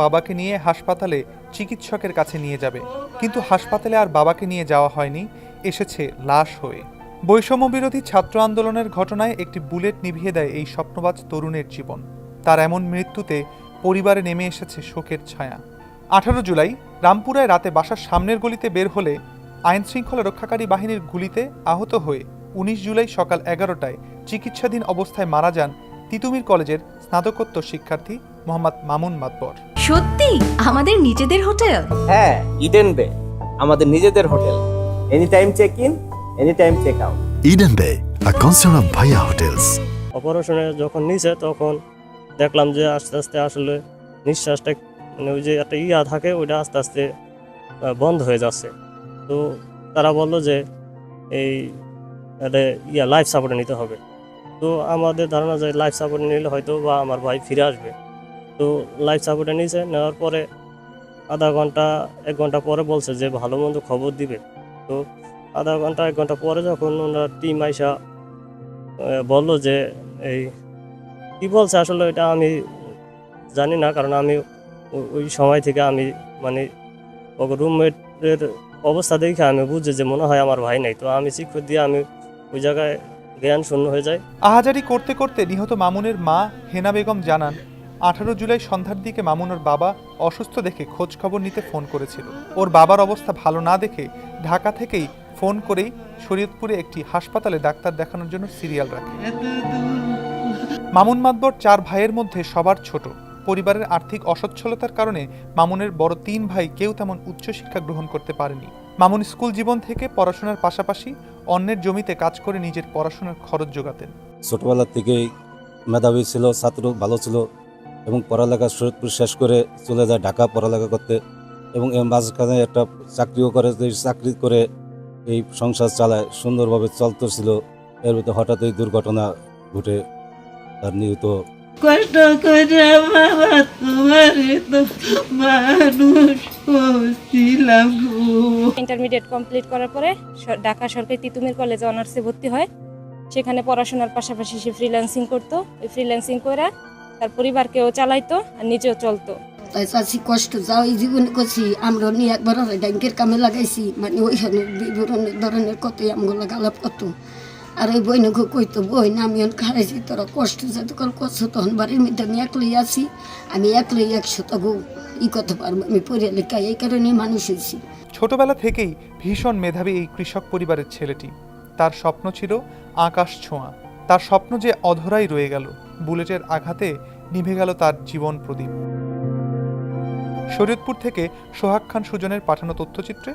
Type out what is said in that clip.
বাবাকে নিয়ে হাসপাতালে চিকিৎসকের কাছে নিয়ে যাবে, কিন্তু হাসপাতালে আর বাবাকে নিয়ে যাওয়া হয়নি, এসেছে লাশ হয়ে। বৈষম্য বিরোধী ছাত্র আন্দোলনের ঘটনায় একটি বুলেট নিভিয়ে দেয় এই স্বপ্নবাজ তরুণের জীবন। তার এমন মৃত্যুতে পরিবারে নেমে এসেছে শোকের ছায়া। 18 জুলাই রামপুরায় রাতে বাসার সামনের গলিতে বের হলে আইনশৃঙ্খলা রক্ষাকারী বাহিনীর গুলিতে আহত হয়ে 19 জুলাই সকাল 11টায় চিকিৎসাধীন অবস্থায় মারা যান তিতুমির কলেজের স্নাতকোত্তর শিক্ষার্থী মোহাম্মদ মামুন মাতবর। সত্যি আমাদের নিজেদের হোটেল? হ্যাঁ, ইডেন বে আমাদের নিজেদের hotel. Any time check in, any time check out. Eden Bay, a concern of Bhaiya Hotels. অপারেশনে যখন নিচে তখন দেখলাম যে আস্তে আস্তে আসলে নিঃশ্বাসটা মানে ওই যে একটা থাকে ওইটা আস্তে আস্তে বন্ধ হয়ে যাচ্ছে। তো তারা বললো যে এই একটা লাইফ সাপোর্টে নিতে হবে। তো আমাদের ধারণা যে লাইফ সাপোর্টে নিলে হয়তো বা আমার ভাই ফিরে আসবে। তো লাইফ সাপোর্টে নিচে নেওয়ার পরে আধা ঘন্টা 1 ঘন্টা পরে বলছে যে ভালো মন্দ খবর দিবে। তো আধা ঘন্টা 1 ঘন্টা পরে যখন ওনার টিম আইসা বললো যে এই কী বলছে আসলে এটা আমি জানি না, কারণ আমি ওই সময় থেকে আমি মানে রুমমেটের অবস্থা দেখে আমি বুঝি যে মনে হয় আমার ভাই নাই। তো আমি চিৎকার দিয়ে আমি ওই জায়গায় জ্ঞান শূন্য হয়ে যায়। আহাজারি করতে করতে নিহত মামুনের মা হেনা বেগম জানান, 18 জুলাই সন্ধ্যার দিকে মামুনের বাবা অসুস্থ দেখে খোঁজ খবর নিতে ফোন করেছিল। ওর বাবার অবস্থা ভালো না দেখে ঢাকা থেকেই ফোন করেই শরীয়তপুরে একটি হাসপাতালে ডাক্তার দেখানোর জন্য সিরিয়াল রাখে। মামুন মাতবর 4 ভাইয়ের মধ্যে সবার ছোট। পরিবারের আর্থিক অসচ্ছলতার কারণে মামুনের বড় 3 ভাই কেউ তেমন উচ্চশিক্ষা গ্রহণ করতে পারেনি। মামুন স্কুল জীবন থেকে পড়াশোনার পাশাপাশি অন্যের জমিতে কাজ করে নিজের পড়াশোনার খরচ জোগাতেন। ছোটবেলা থেকেই মেধাবী ছিল, ছাত্র ভালো ছিল এবং পড়ালেখা শরীয়তপুর শেষ করে চলে যায় ঢাকা পড়ালেখা করতে, এবং এর মাঝখানে একটা চাকরিও করে, চাকরি করে এই সংসার চালায়, সুন্দরভাবে চলতেছিল। এর ভিতরে হঠাৎ এই দুর্ঘটনা ঘটে তার নিহত। কষ্ট করে বাবা তোমারে তো মানুষ করছিলাম। ইন্টারমিডিয়েট কমপ্লিট করার পরে ঢাকা সরকারি তিতুমির কলেজে অনার্সে ভর্তি হয়। সেখানে পড়াশোনার পাশাপাশি সে ফ্রিল্যান্সিং করতো। ওই ফ্রিল্যান্সিং করে তার পরিবারকেও চালাইতো আর নিজেও চলতো। তাই চাষি কষ্ট যাও এই জীবনে করছি, আমরা নিয়ে একবার ব্যাংকের কামে লাগাইছি, মানে ওইখানে বিভিন্ন ধরনের কতই আমগুলো গালাপ করতো। আর ওই বইনকে কইতো, বই না আমি খারাইছি, তোরা কষ্ট যতক্ষণ করছো তখন বাড়ির মধ্যে আমি একলাই আছি, আমি একলাই 100 গো করতে পারবো, আমি পড়ে লেখা এই কারণে মানুষ হয়েছি। ছোটবেলা থেকেই ভীষণ মেধাবী এই কৃষক পরিবারের ছেলেটি। তার স্বপ্ন ছিল আকাশ ছোঁয়া। তার স্বপ্ন যে অধরাই রয়ে গেল। বুলেটের আঘাতে নিভে গেল তার জীবন প্রদীপ। শরীয়তপুর থেকে সোহাগ খান সুজনের পাঠানো তথ্যচিত্রে